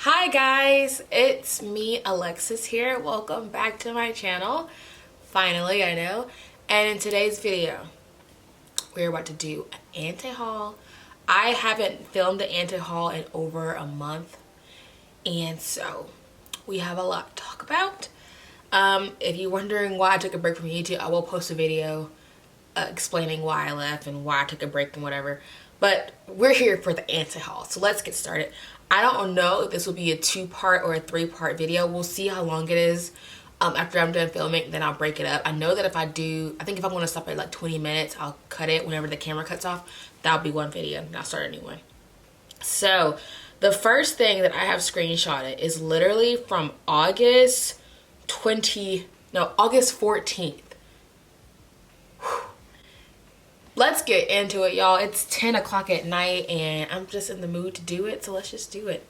Hi guys, it's me Alexis here. Welcome back to my channel. Finally, I know. And in today's video, we're about to do an anti-haul. I haven't filmed an anti-haul in over a month, and so we have a lot to talk about. If you're wondering why I took a break from YouTube, I will post a video explaining why I left and why I took a break and whatever. But we're here for the anti-haul, so let's get started. I don't know if this will be a 2-part or a 3-part video. We'll see how long it is. After I'm done filming, then I'll break it up. I know that if I think if I'm going to stop at like 20 minutes, I'll cut it whenever the camera cuts off. That'll be one video, and I'll start a new one. So the first thing that I have screenshotted is literally from August 14th. Let's get into it, y'all. It's 10 o'clock at night and I'm just in the mood to do it, so let's just do it.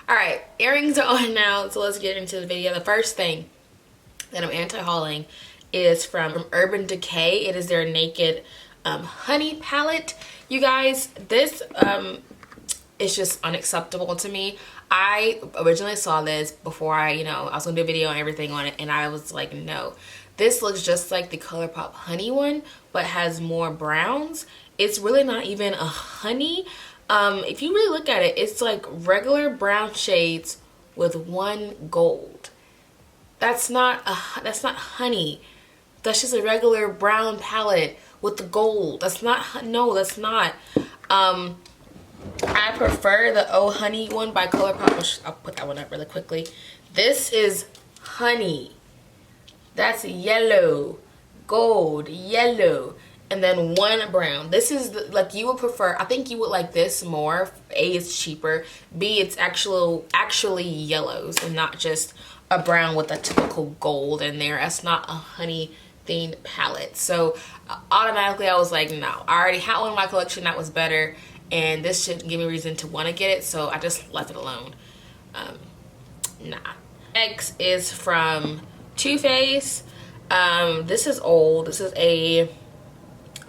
All right, earrings are on now, so let's get into the video. The first thing that I'm anti-hauling is from Urban Decay. It is their Naked Honey palette. You guys, this is just unacceptable to me. I originally saw this before I was gonna do a video and everything on it, and I was like, no. This looks just like the Colourpop honey one, but has more browns. It's really not even a honey. If you really look at it, it's like regular brown shades with one gold. That's not honey. That's just a regular brown palette with the gold. That's not, no, that's not. I prefer the Oh Honey one by Colourpop. I'll put that one up really quickly. This is honey. That's yellow, gold, yellow, and then one brown. This is like you would prefer. I think you would like this more. A, it's cheaper. B, it's actually yellows and not just a brown with a typical gold in there. That's not a honey themed palette. So automatically I was like, no. I already had one in my collection that was better, and this shouldn't give me reason to want to get it. So I just left it alone. Nah. Next is from Too Faced. This is old. This is a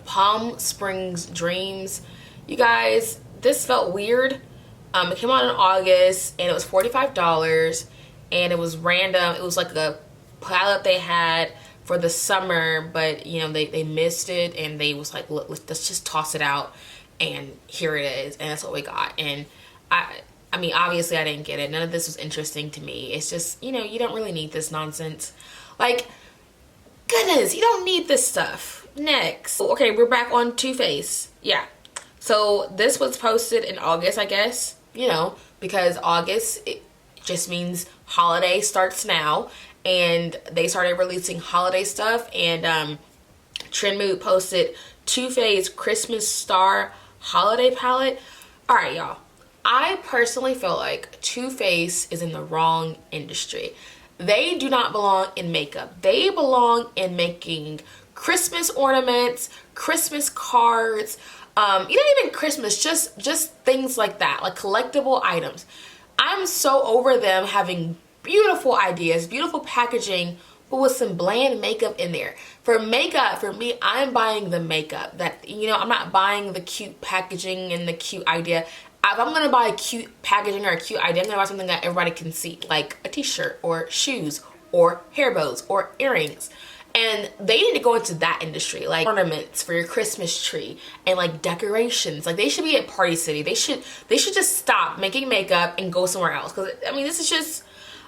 Palm Springs Dreams. You guys, this felt weird. It came out in August and it was $45 and it was random. It was like a palette they had for the summer, but you know, they missed it and they was like, look, let's just toss it out, and here it is, and that's what we got. And I mean, obviously I didn't get it. None of this was interesting to me. It's just, you know, you don't really need this nonsense. Like, goodness, you don't need this stuff. Next. Okay, we're back on Too Faced. Yeah. So this was posted in August, I guess, you know, because August, it just means holiday starts now. And they started releasing holiday stuff. And Trend Mood posted Too Faced Christmas Star Holiday Palette. All right, y'all. I personally feel like Too Faced is in the wrong industry. They do not belong in makeup. They belong in making Christmas ornaments, Christmas cards, not even Christmas, just things like that, like collectible items. I'm so over them having beautiful ideas, beautiful packaging, but with some bland makeup in there. For makeup, for me, I'm buying the makeup. That, you know, I'm not buying the cute packaging and the cute idea. If I'm gonna buy a cute packaging or a cute idea, I'm gonna buy something that everybody can see, like a t-shirt or shoes or hair bows or earrings. And they need to go into that industry, like ornaments for your Christmas tree and like decorations. Like, they should be at Party City. They should just stop making makeup and go somewhere else. Cause I mean, this is just,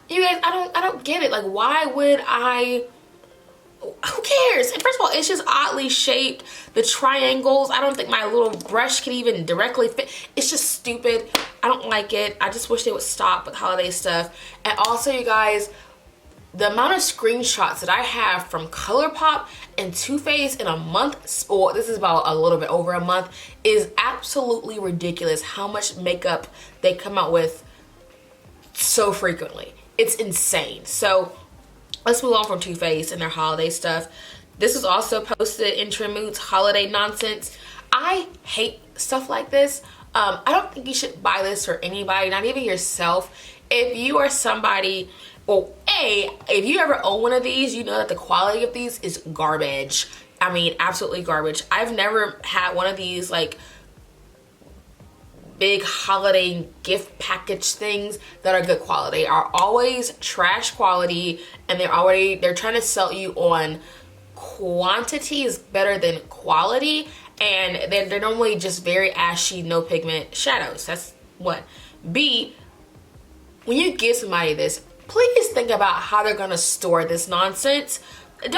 you guys, I don't get it. Like, why would I? Who cares? And first of all, it's just oddly shaped. The triangles, I don't think my little brush can even directly fit. It's just stupid. I don't like it. I just wish they would stop with holiday stuff. And also, you guys, the amount of screenshots that I have from Colourpop and Too Faced in a month, or this is about a little bit over a month, is absolutely ridiculous how much makeup they come out with so frequently. It's insane. So let's move on from Too Faced and their holiday stuff. This was also posted in Trend Mood's holiday nonsense. I hate stuff like this. I don't think you should buy this for anybody, not even yourself. If you are somebody, well, if you ever own one of these, you know that the quality of these is garbage. I mean, absolutely garbage. I've never had one of these like big holiday gift package things that are good quality are always trash quality, and they're trying to sell you on quantity is better than quality, and they're normally just very ashy, no pigment shadows. That's one. B, when you give somebody this, please think about how they're gonna store this nonsense. If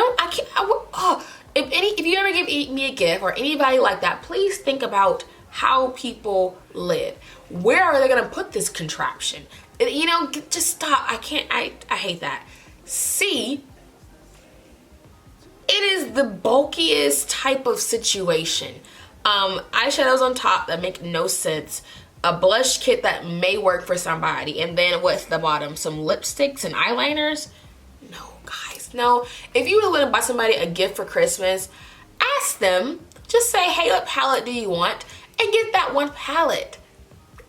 you ever give me a gift or anybody like that, please think about how people live. Where are they gonna put this contraption? You know, just stop. I hate that. C, it is the bulkiest type of situation. Eyeshadows on top that make no sense. A blush kit that may work for somebody, and then what's the bottom? Some lipsticks and eyeliners? No, guys, no. If you really want to buy somebody a gift for Christmas, ask them, just say, hey, what palette do you want? And get that one palette.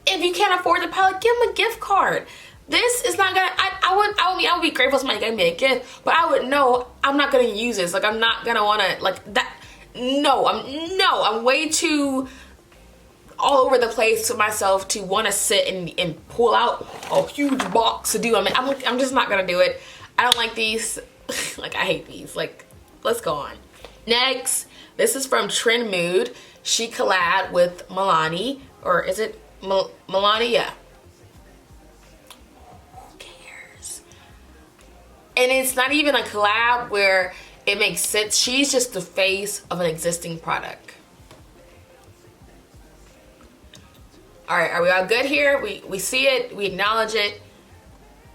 If you can't afford the palette, give them a gift card. This is not gonna, I would be grateful if somebody gave me a gift, but I would know I'm not gonna use this. Like, I'm not gonna wanna, like, that. No, I'm way too all over the place to myself to want to sit and pull out a huge box to do. I'm just not gonna do it. I don't like these. Like, I hate these. Like, let's go on. Next, this is from Trend Mood. She collabed with Milani, or is it Milani? Yeah. Who cares? And it's not even a collab where it makes sense. She's just the face of an existing product. All right, are we all good here? We see it, we acknowledge it.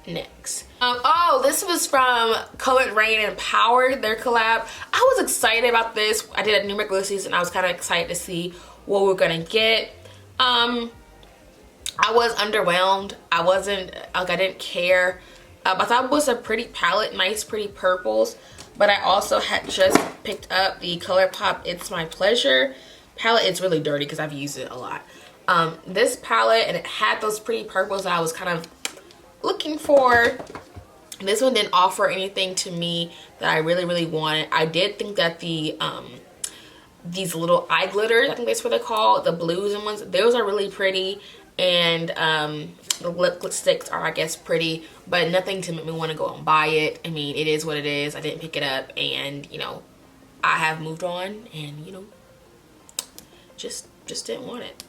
Next. Oh, this was from Colored Rain and Power, their collab. I was excited about this. I did a numeric list and I was kind of excited to see what we're gonna get. I was underwhelmed. I didn't care. I thought it was a pretty palette, nice pretty purples. But I also had just picked up the Colourpop It's My Pleasure palette. It's really dirty because I've used it a lot. This palette, and it had those pretty purples that I was kind of looking for. This one didn't offer anything to me that I really wanted. I did think that the these little eye glitters, I think that's what they're called, the blues and ones, those are really pretty. And the lipsticks are, I guess, pretty, but nothing to make me want to go and buy it. I mean, it is what it is. I didn't pick it up, and you know, I have moved on, and you know, just didn't want it.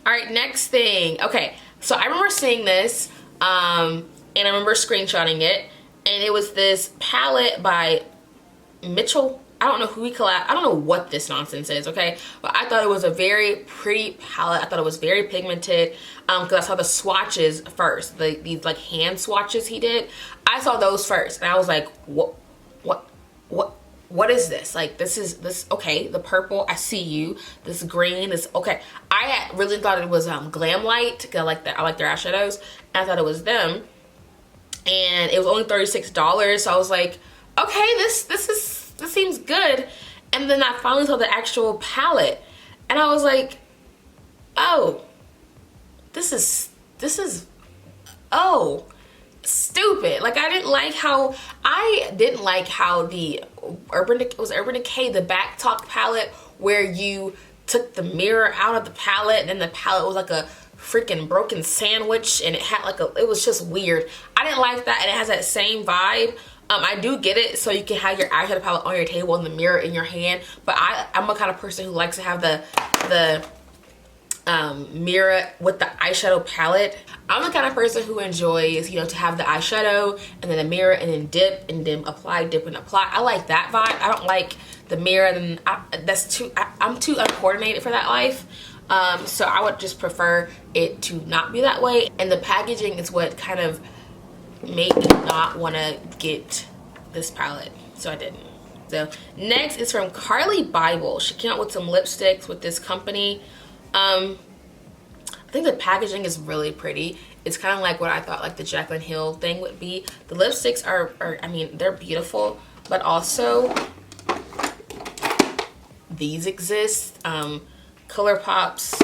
All right, next thing. Okay, so I remember seeing this, and I remember screenshotting it, and it was this palette by Mitchell. I don't know who he collabed. I don't know what this nonsense is, okay? But I thought it was a very pretty palette. I thought it was very pigmented, because I saw the swatches first. These like hand swatches he did. I saw those first, and I was like, what is this? Like, this, okay, the purple, I see you. This green, this, okay. I really thought it was Glam Light, because I like their eyeshadows, and I thought it was them. And it was only $36, so I was like, okay, this seems good. And then I finally saw the actual palette, and I was like, oh, this is oh, stupid. Like, I didn't like how the Urban Decay, the Back Talk palette, where you took the mirror out of the palette, and then the palette was like a freaking broken sandwich, and it had like it was just weird. I didn't like that, and it has that same vibe. I do get it, so you can have your eyeshadow palette on your table and the mirror in your hand, but I'm a kind of person who likes to have the mirror with the eyeshadow palette. I'm the kind of person who enjoys, you know, to have the eyeshadow and then the mirror and then dip and then apply, dip and apply. I like that vibe. I don't like the mirror, and I'm too uncoordinated for that life. So I would just prefer it to not be that way, and the packaging is what kind of made me not want to get this palette, so I didn't. So next is from Carly Bible. She came out with some lipsticks with this company. I think the packaging is really pretty. It's kind of like what I thought like the Jaclyn Hill thing would be. The lipsticks are I mean, they're beautiful, but also these exist. Colourpop's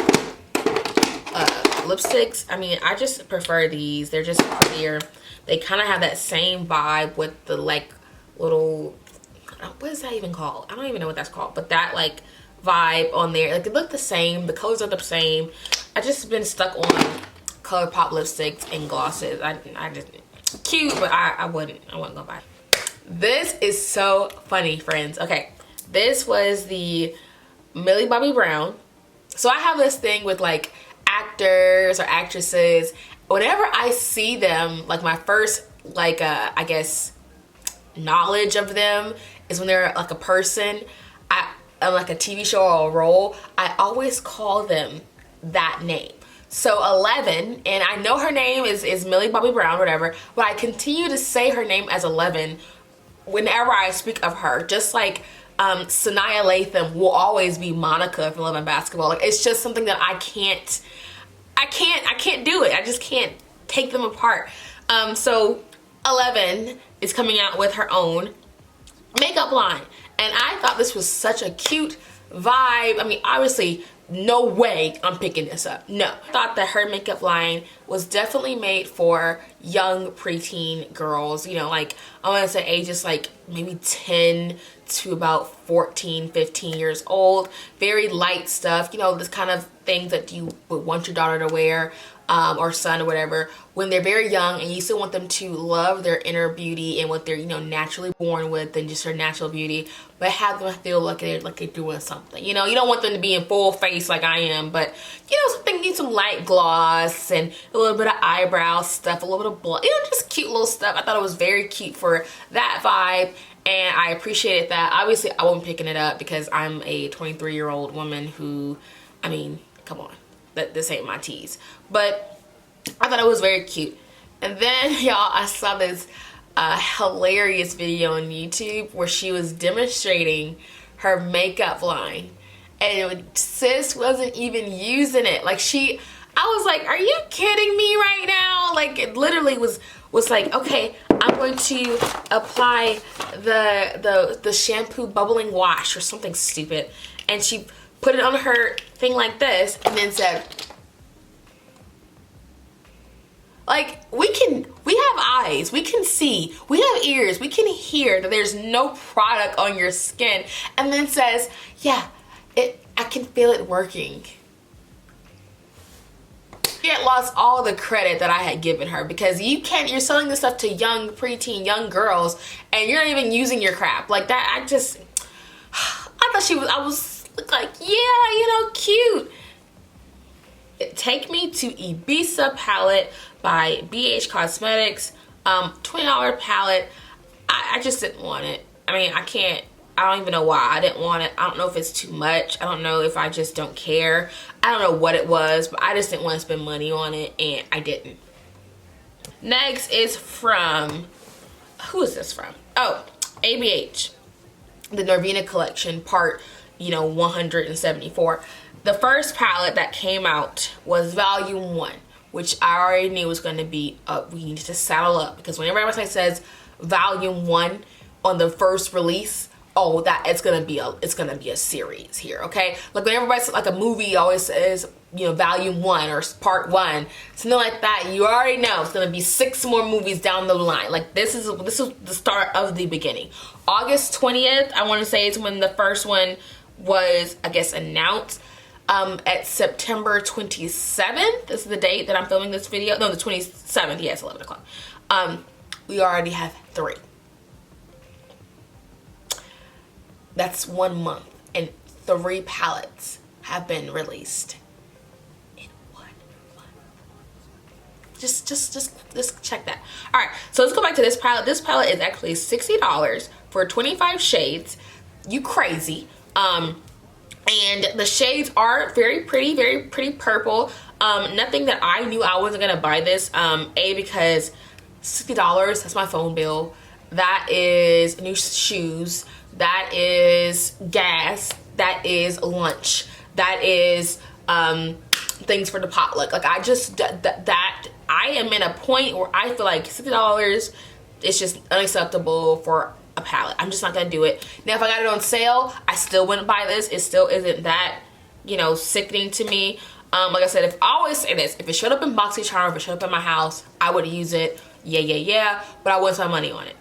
lipsticks, I mean, I just prefer these. They're just prettier. They kind of have that same vibe with the like little, what is that even called? I don't even know what that's called, but that like vibe on there. Like, they look the same, the colors are the same. I just been stuck on Colourpop lipsticks and glosses. I just, cute, but I wasn't gonna buy it. This is so funny, friends. Okay, this was the Millie Bobby Brown. So I have this thing with like actors or actresses. Whenever I see them, like my first like I guess knowledge of them is when they're like a person, like a TV show or a role, I always call them that name. So 11, and I know her name is Millie Bobby Brown, whatever, but I continue to say her name as 11 whenever I speak of her. Just like Sanaya Lathan will always be Monica from Love and Basketball. Like, it's just something that I can't do it. I just can't take them apart. So 11 is coming out with her own makeup line, and I thought this was such a cute vibe. I mean, obviously, no way I'm picking this up. No. I thought that her makeup line was definitely made for young preteen girls, you know, like I want to say ages like maybe 10 to about 14, 15 years old. Very light stuff, you know, this kind of things that you would want your daughter to wear or son or whatever when they're very young, and you still want them to love their inner beauty and what they're, you know, naturally born with and just their natural beauty, but have them feel like they're doing something. You know, you don't want them to be in full face like I am, but you know, something, some light gloss and a little bit of eyebrow stuff, a little bit of blush, you know, just cute little stuff. I thought it was very cute for that vibe, and I appreciated that. Obviously, I won't be picking it up because I'm a 23-year-old woman who, I mean, come on, this ain't my tease. But I thought it was very cute. And then, y'all, I saw this hilarious video on YouTube where she was demonstrating her makeup line, and sis wasn't even using it. Like, I was like, are you kidding me right now? Like, it literally was like, okay, I'm going to apply the shampoo bubbling wash or something stupid, and she put it on her thing like this and then said, like, we have eyes, we can see, we have ears, we can hear that there's no product on your skin, and then says, yeah, I can feel it working. She had lost all the credit that I had given her, because you're selling this stuff to young preteen, young girls, and you're not even using your crap. Like that, I thought I was like, yeah, you know, cute. Take Me to Ibiza palette by BH Cosmetics. $20 palette. I just didn't want it. I mean, I don't even know why I didn't want it. I don't know if it's too much. I don't know if I just don't care. I don't know what it was, but I just didn't want to spend money on it, and I didn't. Next is from, who is this from? Oh, ABH. The Norvina collection, part, you know, 174. The first palette that came out was volume 1, which I already knew was going to be we needed to saddle up, because whenever everybody says volume 1 on the first release, oh, that it's gonna be a series here, okay? Like when everybody says, like a movie always says, you know, volume 1 or part 1, something like that, you already know it's gonna be 6 more movies down the line. Like this is the start of the beginning. August 20th, I want to say, is when the first one was, I guess, announced. At September 27th, this is the date that I'm filming this video. No, the 27th, yes, 11 o'clock. We already have 3. That's 1 month, and 3 palettes have been released in 1 month. Just check that. All right, so let's go back to this palette. This palette is actually $60 for 25 shades. You crazy. And the shades are very pretty purple. Nothing that I knew I wasn't gonna buy this. Because $60, that's my phone bill. That is new shoes. That is gas. That is lunch. That is things for the potluck. Like I just, I am in a point where I feel like $60 is just unacceptable for a palette. I'm just not gonna do it. Now if I got it on sale, I still wouldn't buy this. It still isn't that, you know, sickening to me. Like I said, I always say this, if it showed up in BoxyCharm, if it showed up in my house, I would use it. Yeah, but I wouldn't spend money on it.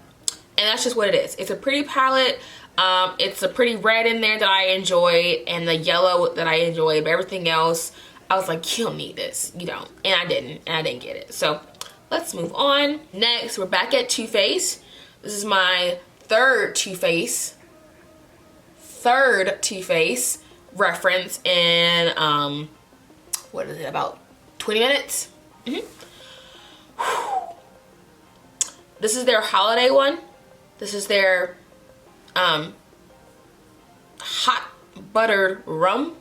And that's just what it is. It's a pretty palette. It's a pretty red in there that I enjoy, and the yellow that I enjoy, but everything else, I was like, you don't need this. You don't. And I didn't get it. So let's move on. Next, we're back at Too Faced. This is my third Too Faced reference in, what is it, about 20 minutes? This is their holiday one. This is their hot buttered rum.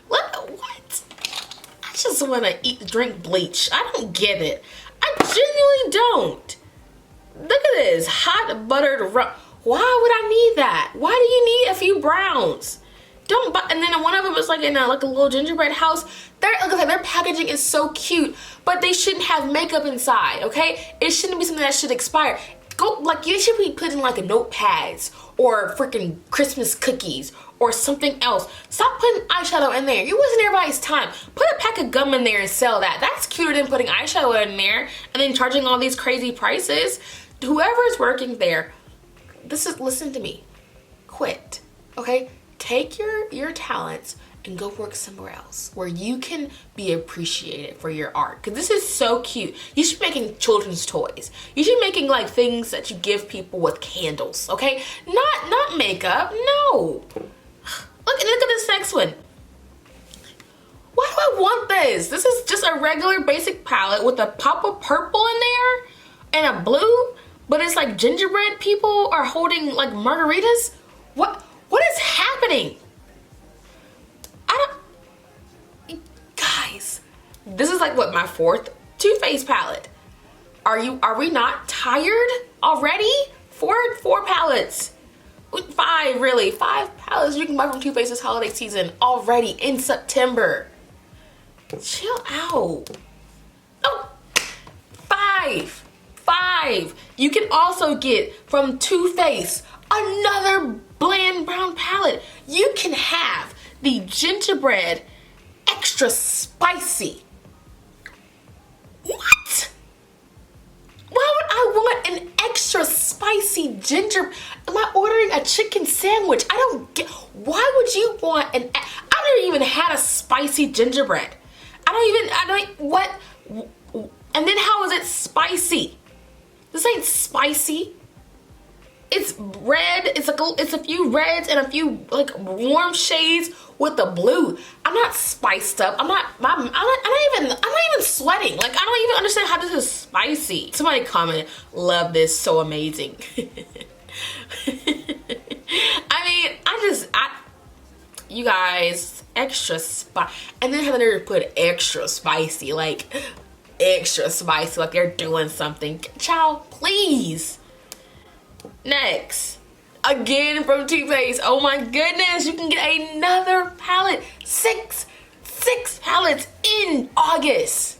What? I just want to drink bleach. I don't get it. I genuinely don't. Look at this hot buttered rum. Why would I need that? Why do you need a few browns? Don't buy. And then one of them is like in a little gingerbread house. Their packaging is so cute, but they shouldn't have makeup inside. Okay, it shouldn't be something that should expire. You should be putting like notepads or freaking Christmas cookies or something else. Stop putting eyeshadow in there. You're wasting everybody's time. Put a pack of gum in there and sell that. That's cuter than putting eyeshadow in there and then charging all these crazy prices. Whoever's working there, listen to me. Quit. Okay? Take your talents and go work somewhere else where you can be appreciated for your art. Because this is so cute. You should be making children's toys. You should be making like things that you give people with candles, okay? Not makeup, no. Look at this next one. Why do I want this? This is just a regular basic palette with a pop of purple in there and a blue, but it's like gingerbread people are holding like margaritas. What is happening? Guys, this is like what, my fourth Too Faced palette. Are we not tired already? Four palettes. 5 really. 5 palettes you can buy from Too Faced this holiday season already in September. Chill out. Oh, 5. You can also get from Too Faced another bland brown palette. You can have the gingerbread extra spicy. What? Why would I want an extra spicy ginger? Am I ordering a chicken sandwich? I don't get. Why would you want I don't even had a spicy gingerbread. What? And then how is it spicy? This ain't spicy. It's red. It's a few reds and a few like warm shades with the blue. I'm not spiced up. I'm not even sweating. Like, I don't even understand how this is spicy. Somebody comment, love this, so amazing. You guys, extra spicy. And then how they put extra spicy, like they're doing something. Child, please. Next, again from Too Faced. Oh my goodness, you can get another palette. Six palettes in August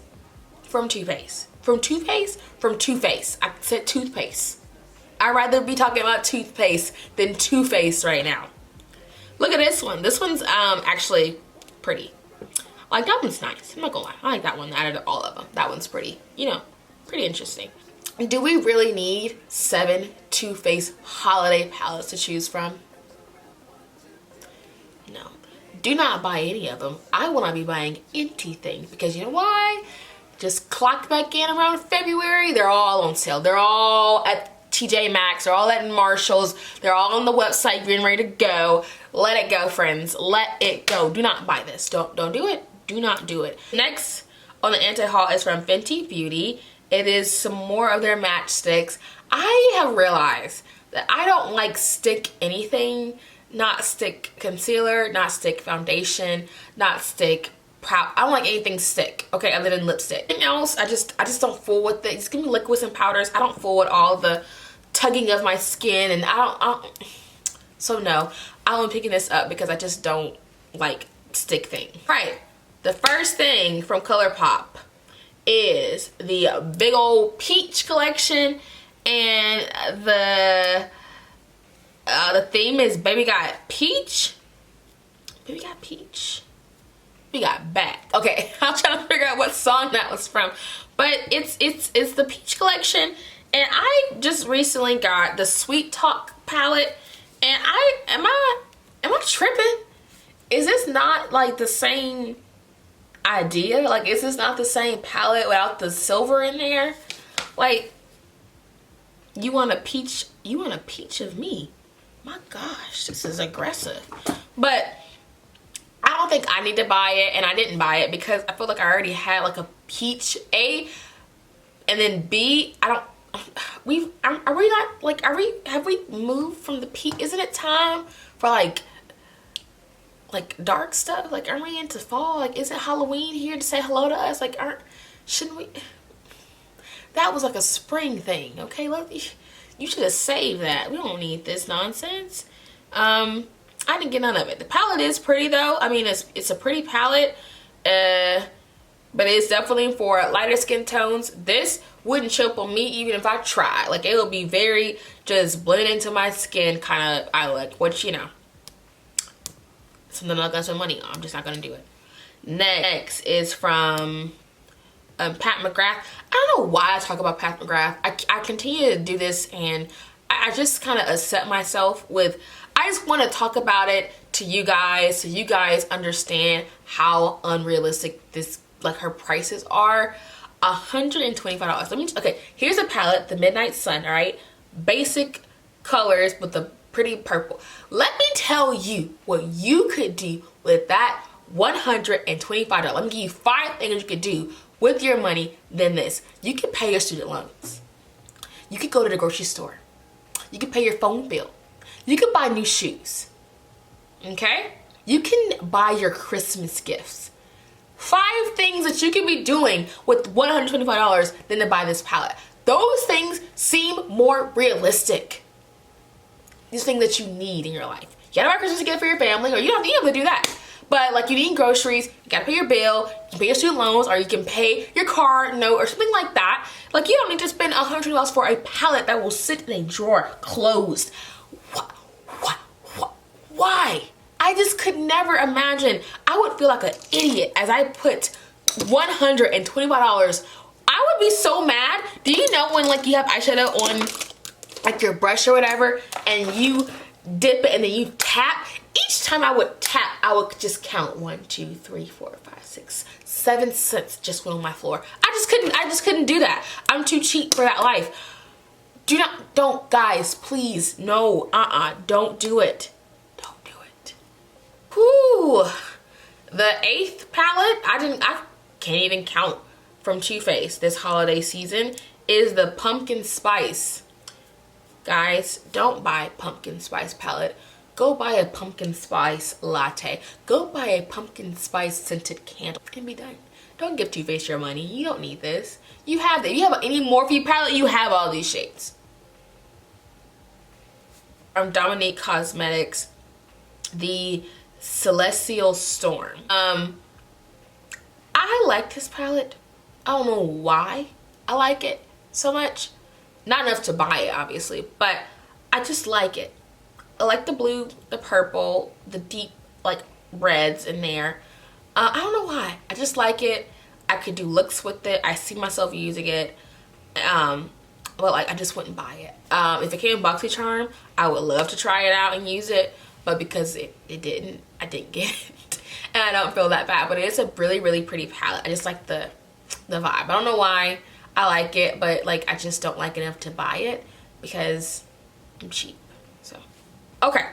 from Too Faced. From Too Faced. I said toothpaste. I'd rather be talking about toothpaste than Too Faced right now. Look at this one. This one's actually pretty. Like, that one's nice. I'm not gonna lie. I like that one out of all of them. That one's pretty, pretty interesting. Do we really need 7 Too Faced holiday palettes to choose from? No. Do not buy any of them. I will not be buying anything because you know why? Just clocked back in around February. They're all on sale. They're all at TJ Maxx. They're all at Marshall's. They're all on the website getting ready to go. Let it go, friends. Let it go. Do not buy this. Don't do it. Do not do it. Next on the anti-haul is from Fenty Beauty. It is some more of their matchsticks. I have realized that I don't like stick anything. Not stick concealer, not stick foundation, not stick I don't like anything stick, okay, other than lipstick. Anything else, I just don't fool with it. Just give me liquids and powders. I don't fool with all the tugging of my skin, and I don't so no, I'm picking this up because I just don't like stick things. Right, the first thing from Colourpop is the big old peach collection, and the theme is baby got peach, baby got peach, we got back. Okay, I'm trying to figure out what song that was from, but it's the peach collection, And I just recently got the Sweet Talk palette, and am I tripping? Is this not like the same idea? Like, is this not the same palette without the silver in there? Like, you want a peach of me. My gosh, this is aggressive. But I don't think I need to buy it, and I didn't buy it because I feel like I already had like a peach A, and then B, have we moved from the peach? Isn't it time for like dark stuff? Like, aren't we into fall? Like, isn't Halloween here to say hello to us? Like, shouldn't we? That was like a spring thing, okay? You should have saved that. We don't need this nonsense. I didn't get none of it. The palette is pretty though. I mean, it's a pretty palette, but it's definitely for lighter skin tones. This wouldn't show up on me even if I tried. Like, it will be very just blend into my skin kind of eye look, which, you know, something I'm not gonna spend money on. I'm just not gonna do it. Next is from Pat McGrath. I don't know why I talk about Pat McGrath. I continue to do this, and I just kind of upset myself with, I just want to talk about it to you guys so you guys understand how unrealistic this, like, her prices are. $125. Okay, here's a palette, the Midnight Sun, all right? Basic colors with the pretty purple. Let me tell you what you could do with that $125. Let me give you 5 things you could do with your money than this. You could pay your student loans. You could go to the grocery store. You could pay your phone bill. You could buy new shoes. Okay? You can buy your Christmas gifts. 5 things that you could be doing with $125 than to buy this palette. Those things seem more realistic. These things that you need in your life. You gotta buy Christmas gift for your family, or you don't need to do that. But like, you need groceries, you gotta pay your bill, you can pay your student loans, or you can pay your car note or something like that. Like, you don't need to spend $100 for a palette that will sit in a drawer closed. Why? I just could never imagine. I would feel like an idiot as I put $125. I would be so mad. Do you know when, like, you have eyeshadow on, like, your brush or whatever, and you dip it and then you tap? Each time I would tap, I would just count 1, 2, 3, 4, 5, 6, 7 cents just went on my floor. I just couldn't do that. I'm too cheap for that life. Don't, guys, please, no, don't do it. Don't do it. Whew. The 8th palette, I can't even count, from Too Faced this holiday season, is the Pumpkin Spice. Guys, don't buy pumpkin spice palette. Go buy a pumpkin spice latte. Go buy a pumpkin spice scented candle and be done. Don't give Too Faced your money. You don't need this. You have that. You have any Morphe palette, you have all these shades. From Dominique Cosmetics, the Celestial Storm. I like this palette. I don't know why I like it so much. Not enough to buy it, obviously, but I just like it. I like the blue, the purple, the deep, like, reds in there. I don't know why. I just like it. I could do looks with it. I see myself using it. But, like, I just wouldn't buy it. If it came in BoxyCharm, I would love to try it out and use it. But because it didn't, I didn't get it. And I don't feel that bad. But it is a really, really pretty palette. I just like the vibe. I don't know why I like it, but, like, I just don't like it enough to buy it because I'm cheap. So, okay.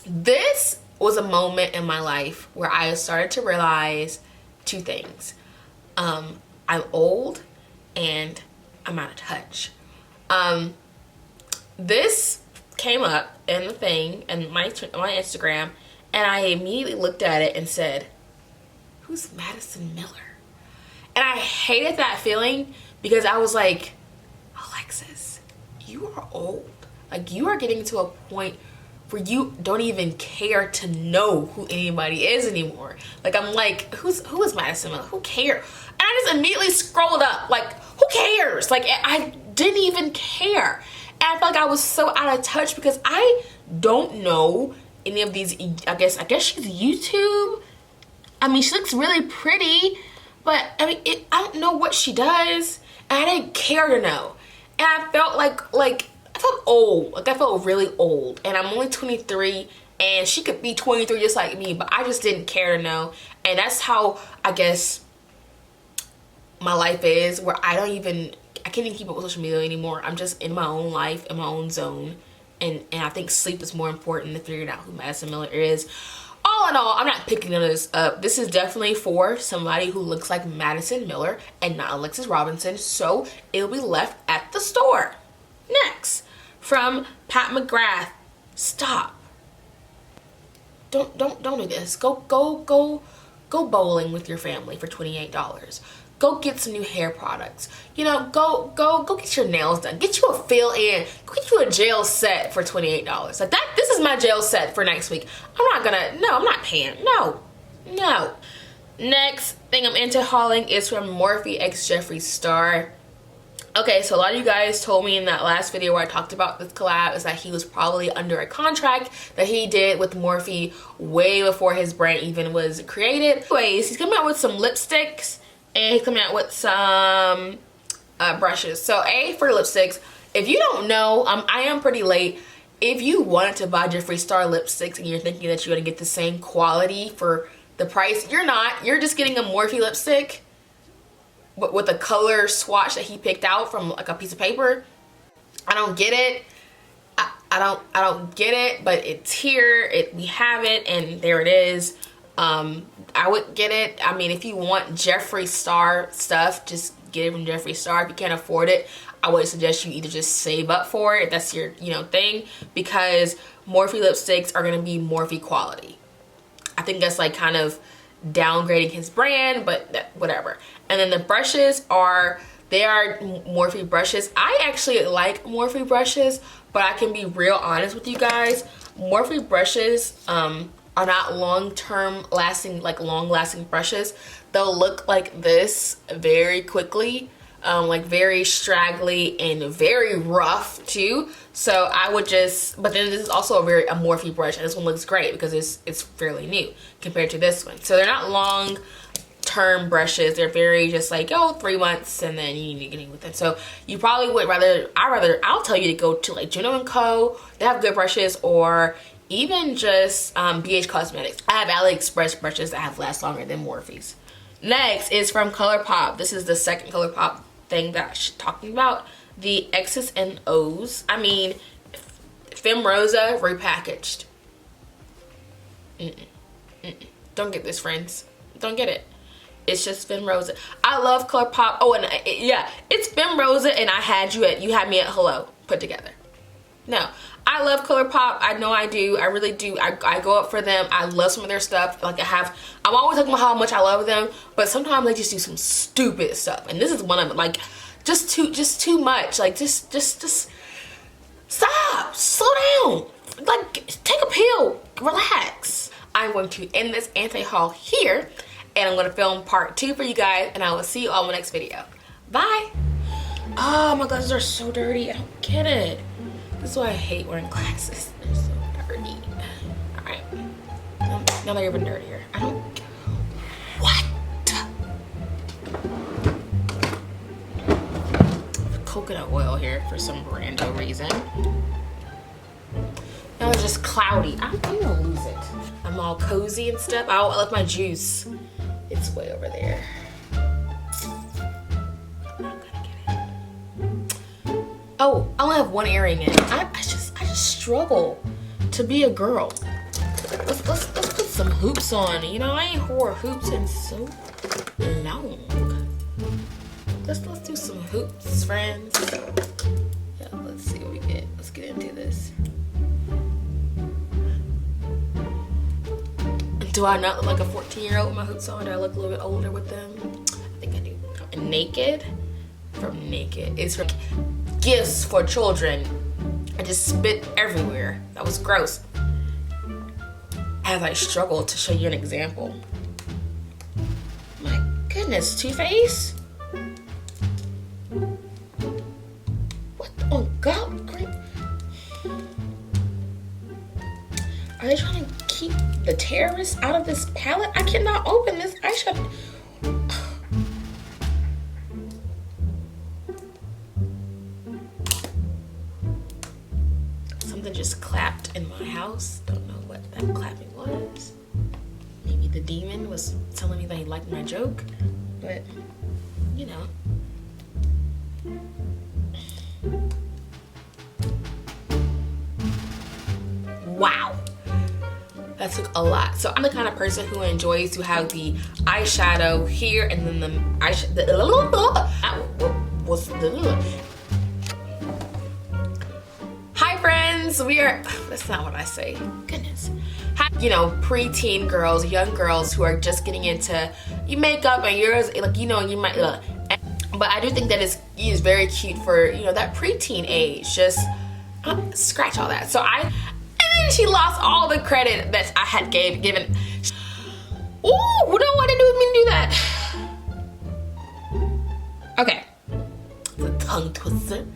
This was a moment in my life where I started to realize 2 things. I'm old and I'm out of touch. This came up in the thing and my Instagram, and I immediately looked at it and said, who's Madison Miller? And I hated that feeling because I was like, Alexis, you are old. Like, you are getting to a point where you don't even care to know who anybody is anymore. Like, I'm like, who is Madison Miller? Who cares? And I just immediately scrolled up, like, who cares? Like, I didn't even care. And I felt like I was so out of touch because I don't know any of these. I guess she's YouTube. I mean, she looks really pretty, but I mean, I don't know what she does, and I didn't care to know. and I felt like I felt old. Like I felt really old, and I'm only 23, and she could be 23 just like me, but I just didn't care to know. And that's how I guess my life is, where I can't even keep up with social media anymore. I'm just in my own life, in my own zone, and I think sleep is more important than figuring out who Madison Miller is. All in all, I'm not picking none of this up. This is definitely for somebody who looks like Madison Miller and not Alexis Robinson, so it'll be left at the store. Next, from Pat McGrath. Stop. Don't do this. Go bowling with your family for $28. Go get some new hair products. You know, go get your nails done. Get you a fill-in. Go get you a gel set for $28. Like that. This is my gel set for next week. I'm not paying. No. Next thing I'm into hauling is from Morphe x Jeffree Star. Okay, so a lot of you guys told me in that last video where I talked about this collab is that he was probably under a contract that he did with Morphe way before his brand even was created. Anyways, he's coming out with some lipsticks and he's coming out with some brushes. So for lipsticks, if you don't know, I am pretty late. If you wanted to buy Jeffree Star lipsticks and you're thinking that you're gonna get the same quality for the price, you're not. You're just getting a Morphe lipstick with a color swatch that he picked out from like a piece of paper. I don't get it. I don't get it, but it's here. We have it, and there it is. I would get it. I mean, if you want Jeffree Star stuff, just get it from Jeffree Star. If you can't afford it, I would suggest you either just save up for it if that's your thing, because Morphe lipsticks are gonna be Morphe quality. I think that's like kind of downgrading his brand, but whatever. And then the brushes are Morphe brushes. I actually like Morphe brushes, but I can be real honest with you guys. Morphe brushes are not long-lasting brushes. They'll look like this very quickly, like very straggly and very rough too. So I would but then this is also a Morphe brush, and this one looks great because it's fairly new compared to this one. So they're not long-term brushes. They're very just like, 3 months and then you need to get in with it. So you probably would I'll tell you to go to like Juno & Co. They have good brushes, or even just BH Cosmetics. I have AliExpress brushes that have last longer than Morphe's. Next is from Colourpop. This is the second Colourpop thing that I'm talking about. The X's and O's. I mean, Femme Rosa repackaged. Don't get this, friends. Don't get it. It's just Femme Rosa. I love Colourpop. Oh, and yeah, it's Femme Rosa, and you had me at hello put together. No, I love Colourpop. I know I do. I really do. I go up for them. I love some of their stuff. Like I'm always talking about how much I love them, but sometimes they just do some stupid stuff, and this is one of them. Like just too much. Like just stop. Slow down. Like take a pill. Relax. I'm going to end this anti-haul here, and I'm going to film part 2 for you guys, and I will see you all in the next video. Bye. Oh, my glasses are so dirty. I don't get it. This is why I hate wearing glasses. They're so dirty. Alright. Now they're even dirtier. I don't... What? Coconut oil here for some random reason. Now it's just cloudy. I'm gonna lose it. I'm all cozy and stuff. I left my juice. It's way over there. Oh, I only have one earring in. I just struggle to be a girl. Let's put some hoops on. You know, I ain't wore hoops in so long. Let's do some hoops, friends. Yeah, let's see what we get. Let's get into this. Do I not look like a 14-year-old with my hoops on? Do I look a little bit older with them? I think I do. And Naked. From Naked. It's from Gifts for Children. I just spit everywhere. That was gross. As I struggle to show you an example. My goodness, Too Faced? What on God? Great. Are they trying to keep the terrorists out of this palette? I cannot open this eyeshadow. just clapped in my house. Don't know what that clapping was. Maybe the demon was telling me that he liked my joke, but you know. Wow, that took a lot. So I'm the kind of person who enjoys to have the eyeshadow here and then the eyeshadow. Hi friends, we are, that's not what I say, goodness. Hi, you know, preteen girls, young girls who are just getting into makeup, and yours, like, you know, you might, but I do think that it is very cute for, you know, that preteen age. Just scratch all that. So and then she lost all the credit that I had given. Ooh, who don't want to do me to do that? Okay, the tongue twister.